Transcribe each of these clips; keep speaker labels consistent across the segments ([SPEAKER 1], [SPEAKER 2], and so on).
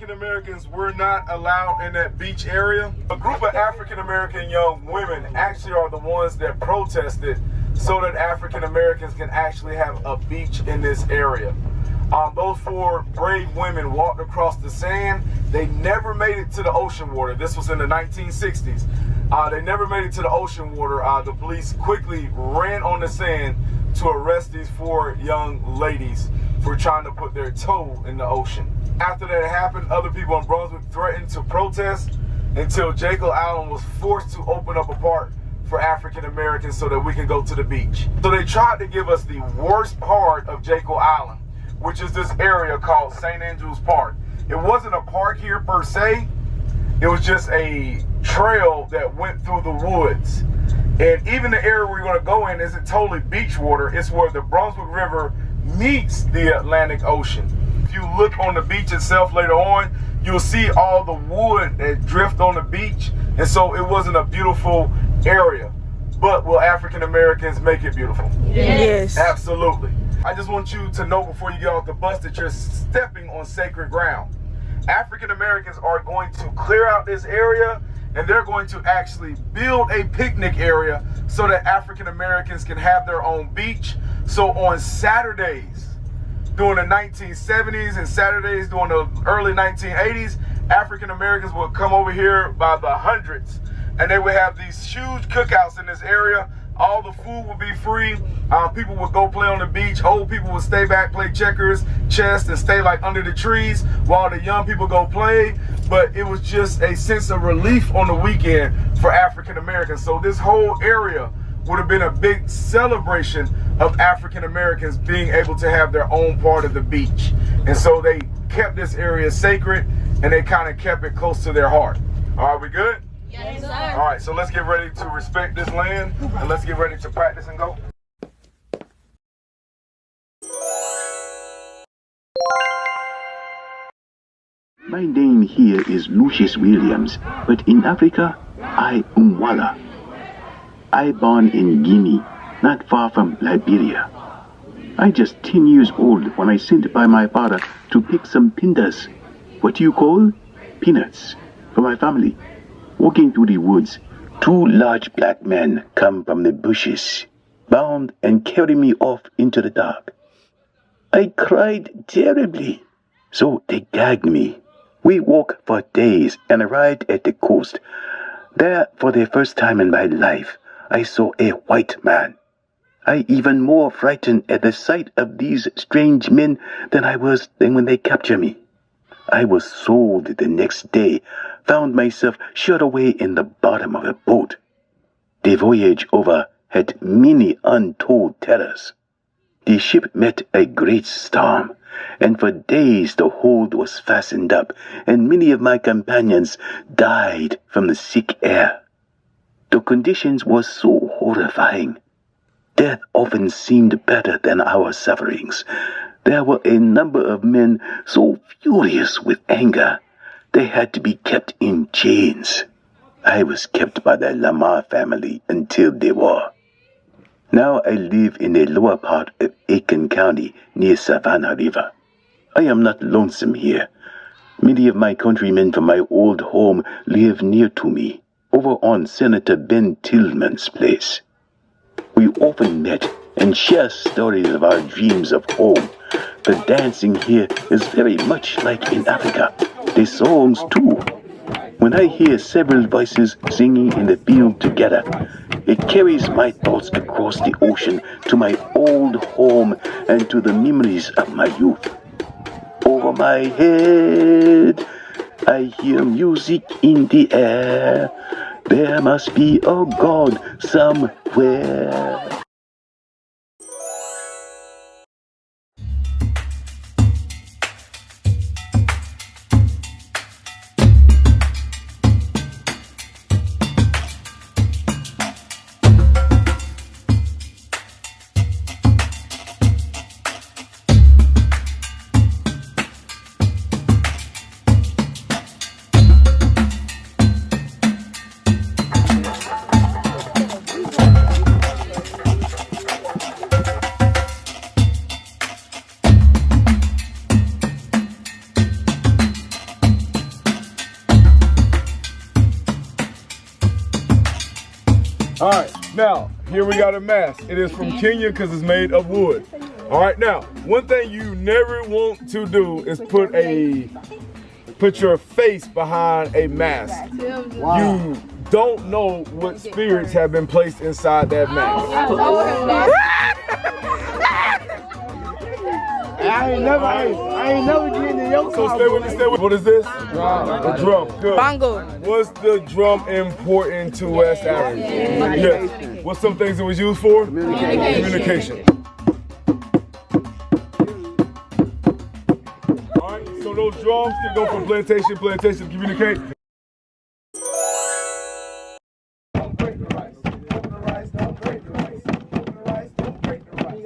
[SPEAKER 1] African Americans were not allowed in that beach area. A group of African American young women actually are the ones that protested so that African Americans can actually have a beach in this area. Those four brave women walked across the sand. They never made it to the ocean water. This was in the 1960s. They never made it to the ocean water. The police quickly ran on the sand to arrest these four young ladies for trying to put their toe in the ocean. After that happened, other people in Brunswick threatened to protest until Jekyll Island was forced to open up a part for African Americans so that we can go to the beach. So they tried to give us the worst part of Jekyll Island, which is this area called St. Andrews Park. It wasn't a park here per se. It was just a trail that went through the woods. And even the area we're going to go in isn't totally beach water. It's where the Brunswick River meets the Atlantic Ocean. If you look on the beach itself later on, you'll see all the wood that drift on the beach. And so it wasn't a beautiful area. But will African Americans make it beautiful?
[SPEAKER 2] Yes.
[SPEAKER 1] Absolutely. I just want you to know before you get off the bus that you're stepping on sacred ground. African Americans are going to clear out this area, and they're going to actually build a picnic area so that African Americans can have their own beach. So on Saturdays during the 1970s and Saturdays during the early 1980s, African Americans would come over here by the hundreds, and they would have these huge cookouts in this area. All the food would be free. People would go play on the beach. Old people would stay back, play checkers, chess, and stay like under the trees while the young people go play. But it was just a sense of relief on the weekend for African Americans. So this whole area would have been a big celebration of African Americans being able to have their own part of the beach. And so they kept this area sacred, and they kind of kept it close to their heart. Are we good?
[SPEAKER 2] Yes, sir.
[SPEAKER 1] All right, so let's get ready to respect this land, and let's get ready to practice and go.
[SPEAKER 3] My name here is Lucius Williams, but in Africa, I Umwala. I born in Guinea, not far from Liberia. I just 10 years old when I sent by my father to pick some pindas, what you call peanuts, for my family. Walking through the woods, two large black men come from the bushes, bound and carry me off into the dark. I cried terribly, so they gagged me. We walked for days and arrived at the coast. There, for the first time in my life, I saw a white man. I even more frightened at the sight of these strange men than I was when they captured me. I was sold the next day, found myself shut away in the bottom of a boat. The voyage over had many untold terrors. The ship met a great storm, and for days the hold was fastened up, and many of my companions died from the sick air. The conditions were so horrifying. Death often seemed better than our sufferings. There were a number of men so furious with anger, they had to be kept in chains. I was kept by the Lamar family until the war. Now I live in the lower part of Aiken County near Savannah River. I am not lonesome here. Many of my countrymen from my old home live near to me, over on Senator Ben Tillman's place. We often met and share stories of our dreams of home. The dancing here is very much like in Africa. The songs too. When I hear several voices singing in the field together, it carries my thoughts across the ocean to my old home and to the memories of my youth. Over my head, I hear music in the air. There must be a God somewhere.
[SPEAKER 1] All right, now, here we got a mask. It is from Kenya because it's made of wood. All right, now, one thing you never want to do is put your face behind a mask. Wow. You don't know what spirits have been placed inside that mask.
[SPEAKER 2] I ain't never getting in your car.
[SPEAKER 1] So stay with me, stay with me. What is this? A drum. Good.
[SPEAKER 4] Bongo.
[SPEAKER 1] Was the drum important to West Africa? Yes. What's some things it was used for? Communication. All right, so those drums can go from plantation to communicate. Don't break the rice. Open the rice, don't break the rice. Open the rice, don't break the rice.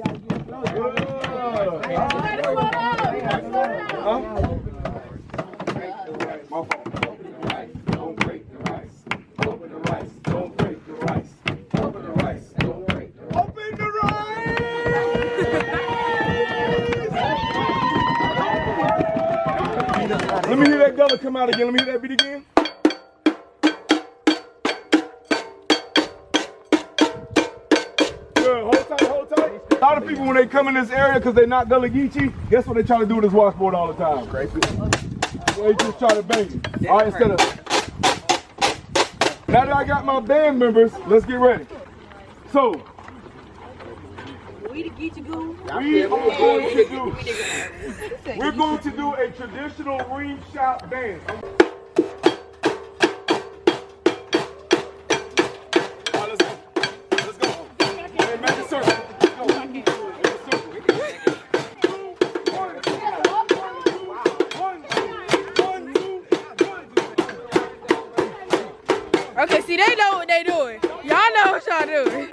[SPEAKER 1] Let me hear that gullah come out again. Let me hear that beat again. Good. Hold tight, hold tight. A lot of people, when they come in this area because they're not Gullah Geechee, guess what they try to do with this washboard all the time? Scrape it. They just try to bang it. All right, instead of. Now that I got my band members, let's get ready. So. We're going to do a traditional ring shout dance. All right, let's go. Let's go. Hey, make a circle. Let's go. Make a circle.
[SPEAKER 4] Okay, see, they know what they doing. Y'all know what y'all doing.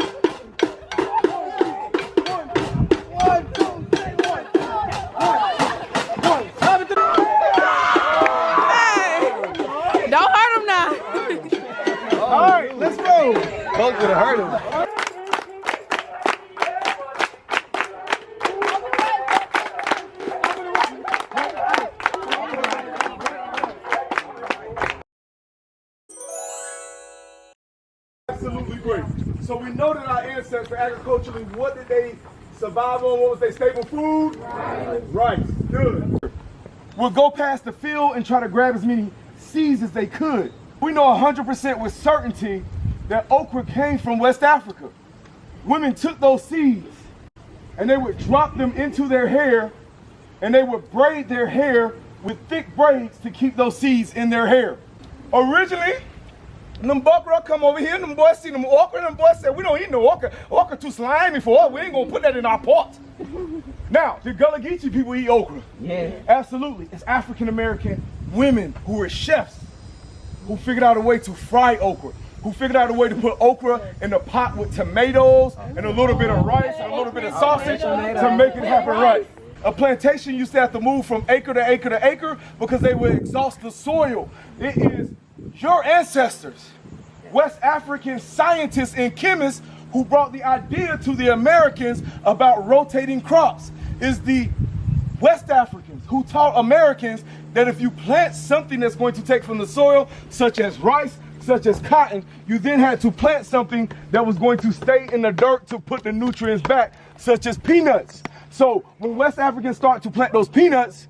[SPEAKER 2] Coach would have hurt him.
[SPEAKER 1] Absolutely great. So we know that our ancestors agriculturally, what did they survive on? What was their staple food? Rice. Good. We'll go past the field and try to grab as many seeds as they could. We know 100% with certainty that okra came from West Africa. Women took those seeds and they would drop them into their hair and they would braid their hair with thick braids to keep those seeds in their hair. Originally, them buckra come over here, them boys see them okra, and them boys said, we don't eat no okra. Okra too slimy for us, we ain't gonna put that in our pot. Now, the Gullah Geechee people eat okra. Yeah. Absolutely. It's African American women who were chefs who figured out a way to fry okra, who figured out a way to put okra in a pot with tomatoes and a little bit of rice and a little bit of sausage to make it happen right. A plantation used to have to move from acre to acre to acre because they would exhaust the soil. It is your ancestors, West African scientists and chemists, who brought the idea to the Americans about rotating crops. It's the West Africans who taught Americans that if you plant something that's going to take from the soil, such as rice, such as cotton, you then had to plant something that was going to stay in the dirt to put the nutrients back, such as peanuts. So when West Africans start to plant those peanuts,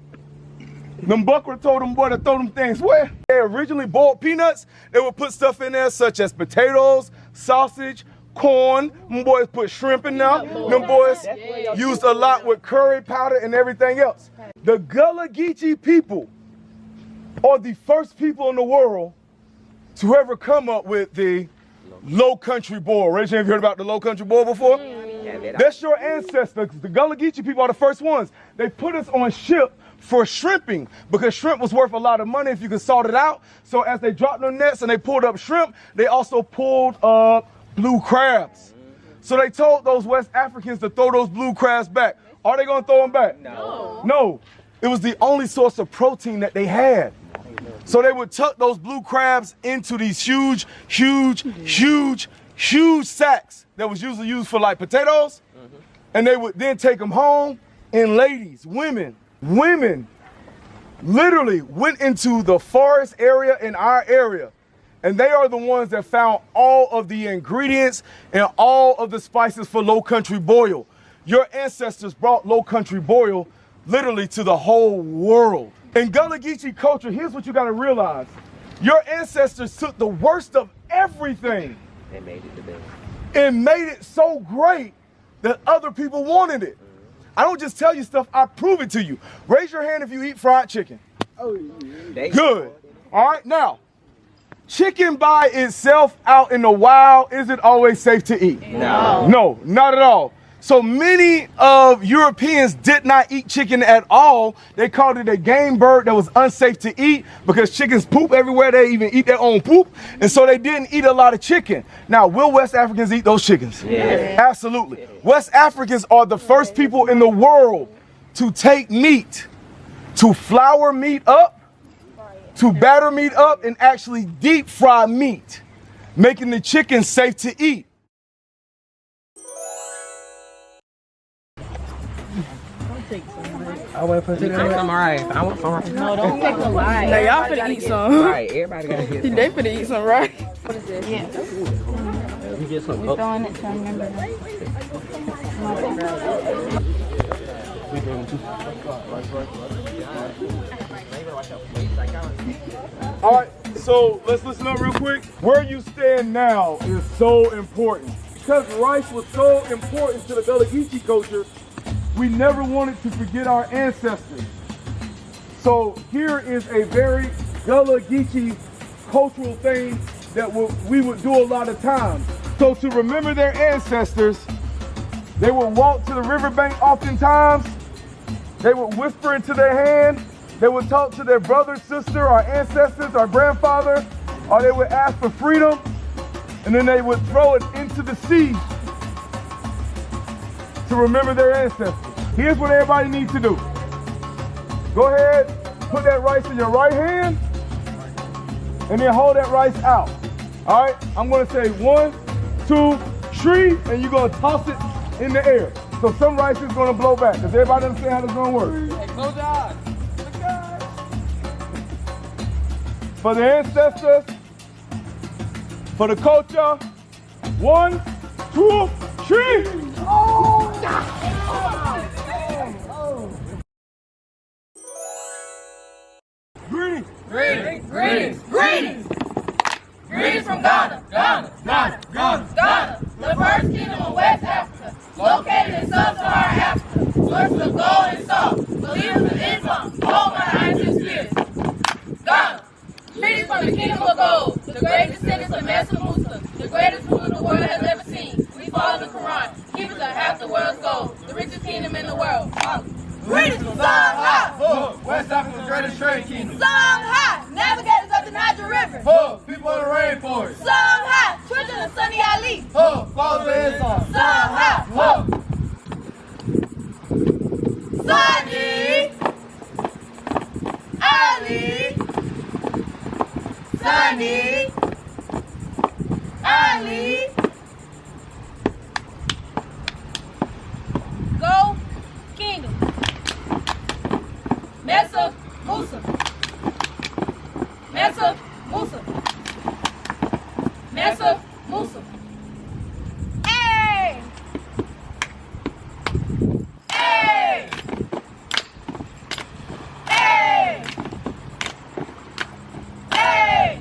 [SPEAKER 1] them buckra told them boy to throw them things where? They originally boiled peanuts, they would put stuff in there such as potatoes, sausage, corn. Them boys put shrimp in there. Them boys used a lot with curry powder and everything else. The Gullah Geechee people are the first people in the world to ever come up with the low country boil. Raise your hand if you heard about the low country boil before. That's your ancestors. The Gullah Geechee people are the first ones. They put us on ship for shrimping because shrimp was worth a lot of money if you could salt it out. So as they dropped their nets and they pulled up shrimp, they also pulled up blue crabs. So they told those West Africans to throw those blue crabs back. Are they gonna throw them back? No. No. It was the only source of protein that they had. So they would tuck those blue crabs into these huge sacks that was usually used for like potatoes. And they would then take them home, and ladies, women literally went into the forest area in our area And they are the ones that found all of the ingredients and all of the spices for Low Country boil. Your ancestors brought Low Country boil literally to the whole world. In Gullah Geechee culture, here's what you gotta realize. Your ancestors took the worst of everything
[SPEAKER 5] and made it the best.
[SPEAKER 1] And made it so great that other people wanted it. I don't just tell you stuff, I prove it to you. Raise your hand if you eat fried chicken.
[SPEAKER 2] Oh,
[SPEAKER 1] good. All right, now, chicken by itself out in the wild, is it always safe to eat?
[SPEAKER 5] No.
[SPEAKER 1] No, not at all. So many of Europeans did not eat chicken at all. They called it a game bird that was unsafe to eat because chickens poop everywhere. They even eat their own poop. And so they didn't eat a lot of chicken. Now, will West Africans eat those chickens?
[SPEAKER 5] Yes.
[SPEAKER 1] Absolutely. West Africans are the first people in the world to take meat, to flour meat up, to batter meat up, and actually deep fry meat, making the chicken safe to eat.
[SPEAKER 2] I want to put it in
[SPEAKER 5] some rice. I want some rice.
[SPEAKER 4] No, don't take the rice. Now y'all finna eat some.
[SPEAKER 5] Right, everybody gotta get some.
[SPEAKER 4] They finna eat some rice.
[SPEAKER 6] What is this? Yeah.
[SPEAKER 5] You get some.
[SPEAKER 6] We're throwing it to remember.
[SPEAKER 1] All right, so let's listen up real quick. Where you stand now is so important. Because rice was so important to the Gullah Geechee culture, we never wanted to forget our ancestors. So here is a very Gullah Geechee cultural thing that we would do a lot of times. So to remember their ancestors, they would walk to the riverbank oftentimes. They would whisper into their hand. They would talk to their brother, sister, our ancestors, our grandfather, or they would ask for freedom, and then they would throw it into the sea to remember their ancestors. Here's what everybody needs to do. Go ahead, put that rice in your right hand, and then hold that rice out. All right, I'm gonna say 1, 2, 3, and you're gonna toss it in the air. So some rice is gonna blow back. Does everybody understand how this is gonna work?
[SPEAKER 2] Go down.
[SPEAKER 1] For the ancestors, for the culture, 1, 2, 3. Greetings.
[SPEAKER 4] Greetings, greetings, greetings. Greetings from Ghana, Ghana, Ghana, Ghana, Ghana. The first kingdom of West Africa, located in sub-Saharan Africa, sources of gold and salt, believers of Islam, owned by the ancient spirits. Ghana. Greetings from the kingdom of gold, the great descendants of Master Musa, the greatest ruler the world has ever seen. We follow the Quran, keepers of half the world's gold, the richest kingdom in the world. Greetings from Sangha!
[SPEAKER 2] West Africa's greatest trade kingdom.
[SPEAKER 4] Sangha! Navigators of the Niger River.
[SPEAKER 2] People of the rainforest.
[SPEAKER 4] Sangha! Children of Sunny Ali.
[SPEAKER 2] Followers of Islam.
[SPEAKER 4] Sangha! Sunny Ali. Sunny Ali. Go Kingdom. Mesa Musa. Mesa Musa. Mesa Musa. Hey! Hey! Hey! Hey!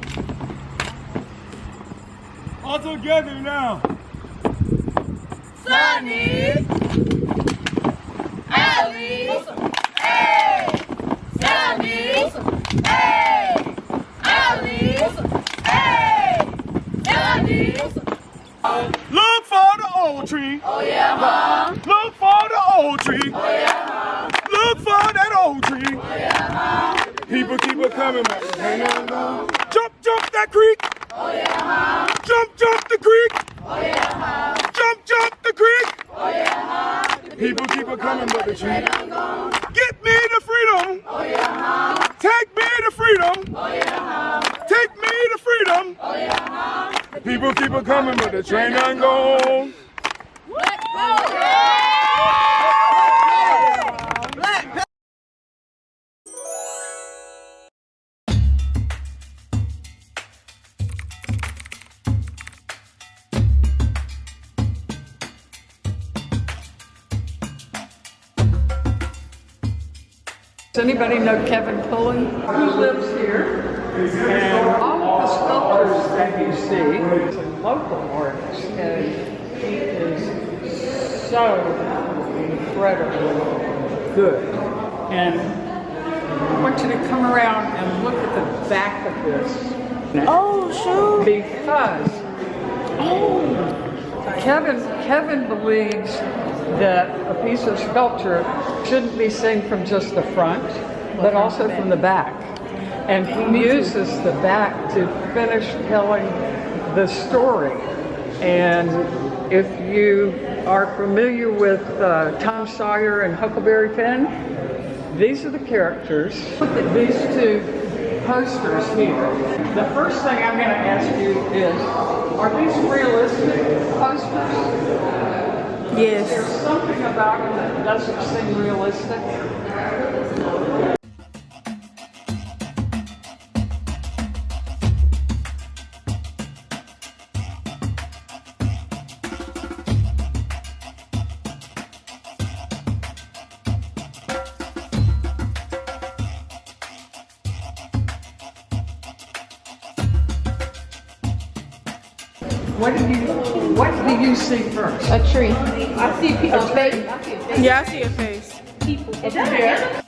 [SPEAKER 1] All together now.
[SPEAKER 4] Sunny Ali. Hey! Sunny. Hey! Ali. Hey! Sunny.
[SPEAKER 1] Look for the old tree.
[SPEAKER 4] Oh yeah, Mom.
[SPEAKER 1] Look for the old tree.
[SPEAKER 4] Oh yeah, Mom.
[SPEAKER 1] Look for that old tree.
[SPEAKER 4] Oh yeah, Mom.
[SPEAKER 1] People keep it coming, man. Jump, jump that creek.
[SPEAKER 4] Oh yeah, Mom.
[SPEAKER 1] Jump, jump the creek.
[SPEAKER 4] Oh yeah, Mom.
[SPEAKER 1] Jump, jump the creek.
[SPEAKER 4] Oh yeah, Mom.
[SPEAKER 1] People keep it coming, but the tree.
[SPEAKER 4] I'm gone.
[SPEAKER 1] Get me the freedom.
[SPEAKER 4] Oh yeah, Mom.
[SPEAKER 1] Take me the freedom.
[SPEAKER 4] Oh yeah, Mom.
[SPEAKER 1] Take me the freedom.
[SPEAKER 4] Oh yeah, Mom.
[SPEAKER 1] People keep it coming, but the train done gone.
[SPEAKER 4] Let's go.
[SPEAKER 7] Does anybody know Kevin Pulley? He lives here, and all of the sculptures that you see is a local artist, and he is so incredibly good. And I want you to come around and look at the back of this.
[SPEAKER 6] Oh, shoot.
[SPEAKER 7] Because Kevin believes that a piece of sculpture shouldn't be seen from just the front, but also from the back. And he uses the back to finish telling the story. And if you are familiar with Tom Sawyer and Huckleberry Finn, these are the characters. Look at these two posters here. The first thing I'm going to ask you is, are these realistic posters?
[SPEAKER 6] Yes.
[SPEAKER 7] Is there something about them that doesn't seem realistic? What do you see first?
[SPEAKER 6] A tree.
[SPEAKER 4] I see people's face.
[SPEAKER 6] Yeah, I see a face.
[SPEAKER 4] People. It does.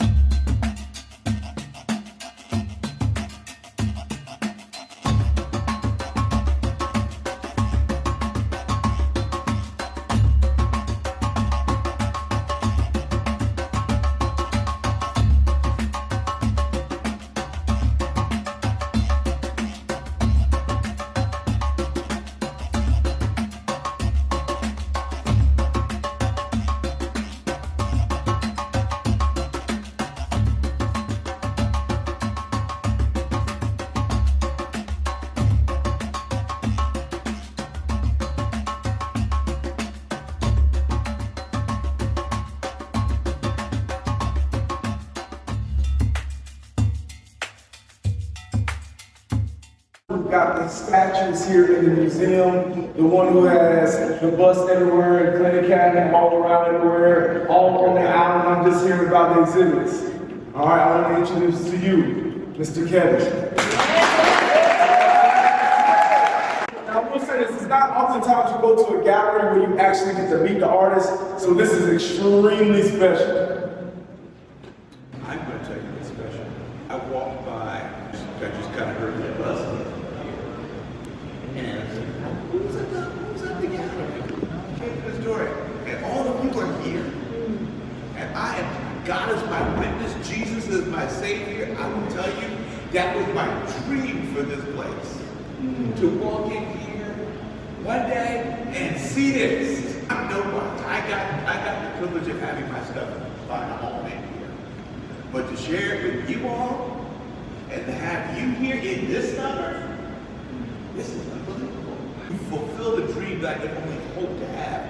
[SPEAKER 1] We've got the statues here in the museum, the one who has the bust everywhere, and Clinton Academy all around everywhere, all on the island. I'm just hearing about the exhibits. All right, I want to introduce to you, Mr. Kevin. Now, I will say this, it's not oftentimes you go to a gallery where you actually get to meet the artist, so this is extremely special.
[SPEAKER 8] I'm going to tell you what's special. I walked by, I just kind of heard that buzz. And I said, who's at the gallery? Came to the story. And all of you are here. And God is my witness, Jesus is my Savior. I will tell you, that was my dream for this place. To walk in here one day and see this. I'm nobody. I got the privilege of having my stuff find a home in here. But to share it with you all, and to have you here in this number, this is unbelievable. You fulfill the dream that I can only hope to have.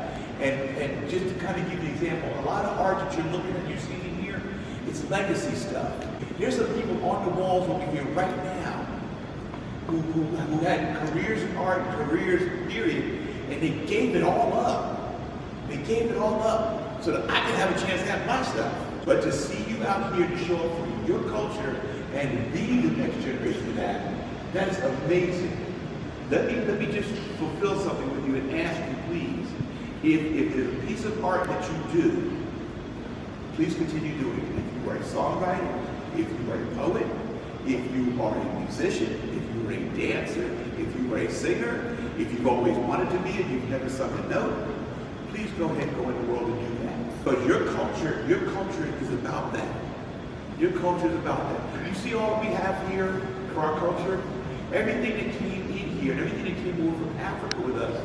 [SPEAKER 8] And just to kind of give you an example, a lot of art that you're looking at, you see in here, it's legacy stuff. There's some people on the walls over here right now who had careers in art, careers period, and they gave it all up. They gave it all up so that I can have a chance to have my stuff. But to see you out here to show up for your culture and be the next generation of that is amazing. Let me just fulfill something with you and ask you, please, if there's a piece of art that you do, please continue doing it. If you are a songwriter, if you are a poet, if you are a musician, if you are a dancer, if you are a singer, if you've always wanted to be and you've never sung a note, please go ahead and go in the world and do that. But your culture is about that. Your culture is about that. You see all we have here for our culture? Everything that came in here, and everything that came over from Africa with us,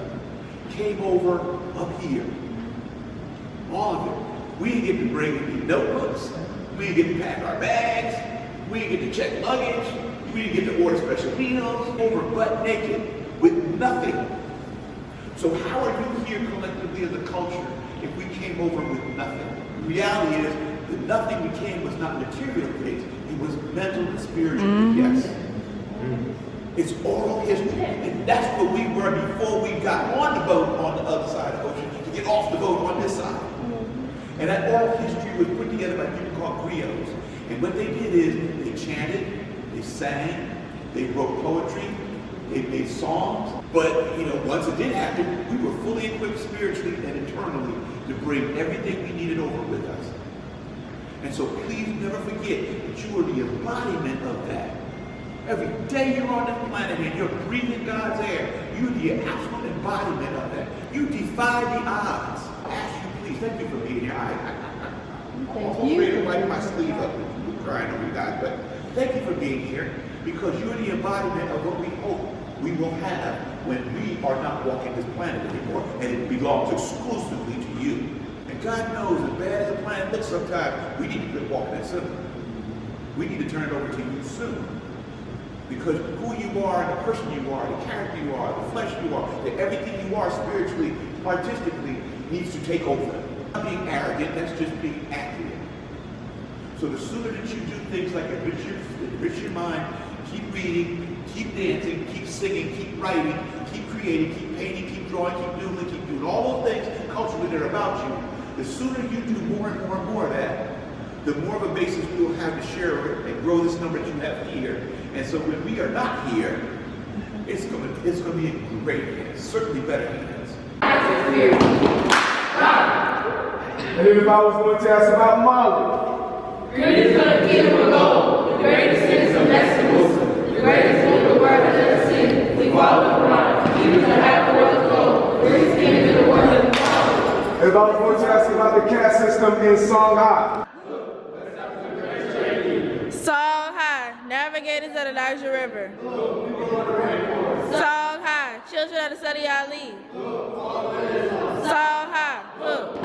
[SPEAKER 8] came over up here. All of it. We didn't get to bring any notebooks. We didn't get to pack our bags. We didn't get to check luggage. We didn't get to order special meals. Over butt naked with nothing. So how are you here collectively as a culture if we came over with nothing? The reality is that nothing we came was not material things. It was mental and spiritual. Yes. It's oral history. And that's what we were before we got on the boat on the other side of the ocean to get off the boat on this side. And that oral history was put together by people called griots. And what they did is they chanted, they sang, they wrote poetry, they made songs. But once it did happen, we were fully equipped spiritually and internally to bring everything we needed over with us. And so please never forget that you are the embodiment of that. Every day you're on this planet and you're breathing God's air, you're the absolute embodiment of that. You defy the odds. I ask you, please, thank you for being here. I'm almost ready to wipe my sleeve up and crying over you guys, but thank you for being here because you're the embodiment of what we hope we will have when we are not walking this planet anymore and it belongs exclusively to you. And God knows as bad as the planet looks sometimes, we need to quit walking that simple. We need to turn it over to you soon. Because who you are and the person you are, the character you are, the flesh you are, that everything you are spiritually, artistically, needs to take over. Not being arrogant, that's just being accurate. So the sooner that you do things like enrich your mind, keep reading, keep dancing, keep singing, keep writing, keep creating, keep painting, keep drawing, keep doing all those things culturally that are about you, the sooner you do more and more and more of that, the more of a basis we will have to share and grow this number that you have here. And so when we are not here, it's going to be in great hands, certainly better hands.
[SPEAKER 1] And then if I was going to ask about Mali.
[SPEAKER 4] Greatest of the kingdom of gold, the greatest citizen of Mexico, the greatest one the world has ever seen. We follow the Quran, even to have the world of gold, the greatest kingdom in the world has been followed.
[SPEAKER 1] And if I was going to ask about the caste system in Songhai.
[SPEAKER 6] Songhai, navigators of the Niger River. Songhai, children of the Study Ali. Songhai, look.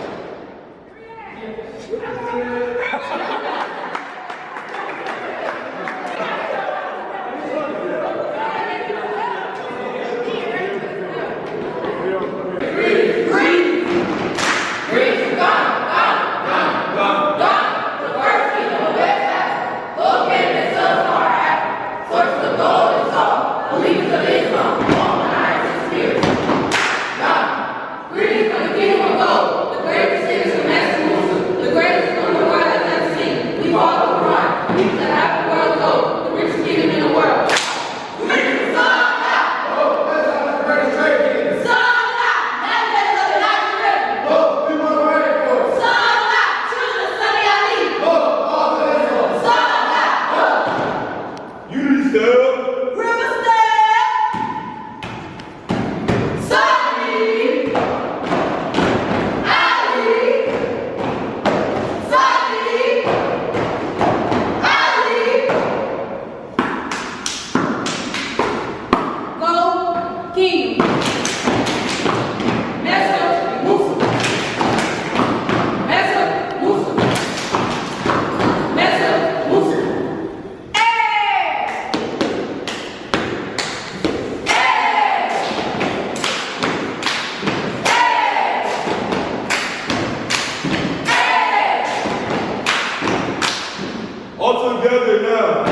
[SPEAKER 1] All together now.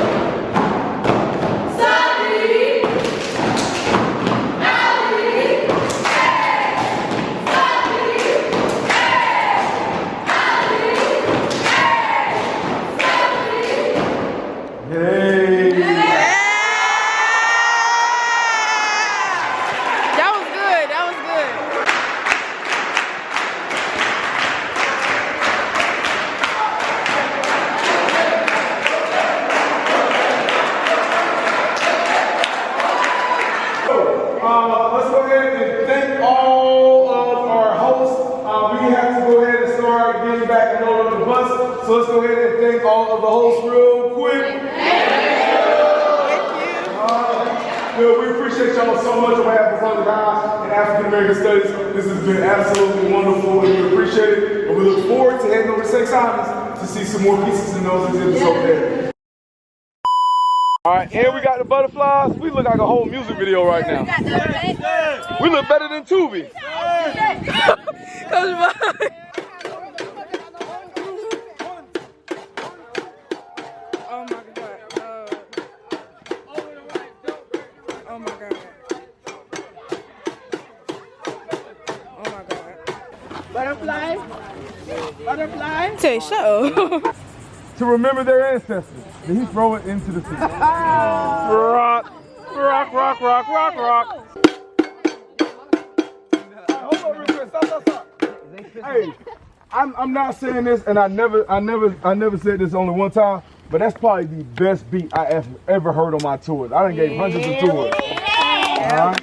[SPEAKER 1] Let's go ahead and thank all of our hosts. We have to go ahead and start getting back and load up the bus. So let's go ahead and thank all of the hosts real quick. Well, we appreciate y'all so much on behalf of Brother God and African American Studies. This has been absolutely wonderful and we appreciate it. And we look forward to heading over to St. Simon's to see some more pieces in those exhibits over there. All right, and we got the butterflies. We look like a whole music video right now. We look better than Tubi.
[SPEAKER 6] Oh my God. Oh my God. Oh my God.
[SPEAKER 2] Butterfly? Butterfly?
[SPEAKER 6] Tay, shut up.
[SPEAKER 1] to remember their ancestors. Then he throw it into the sea.
[SPEAKER 9] Rock, rock, rock, rock, rock, rock.
[SPEAKER 1] Hold on real quick. Stop. Hey, I'm not saying this, and I never said this only one time, but that's probably the best beat I ever heard on my tours. I done gave hundreds of tours. All right?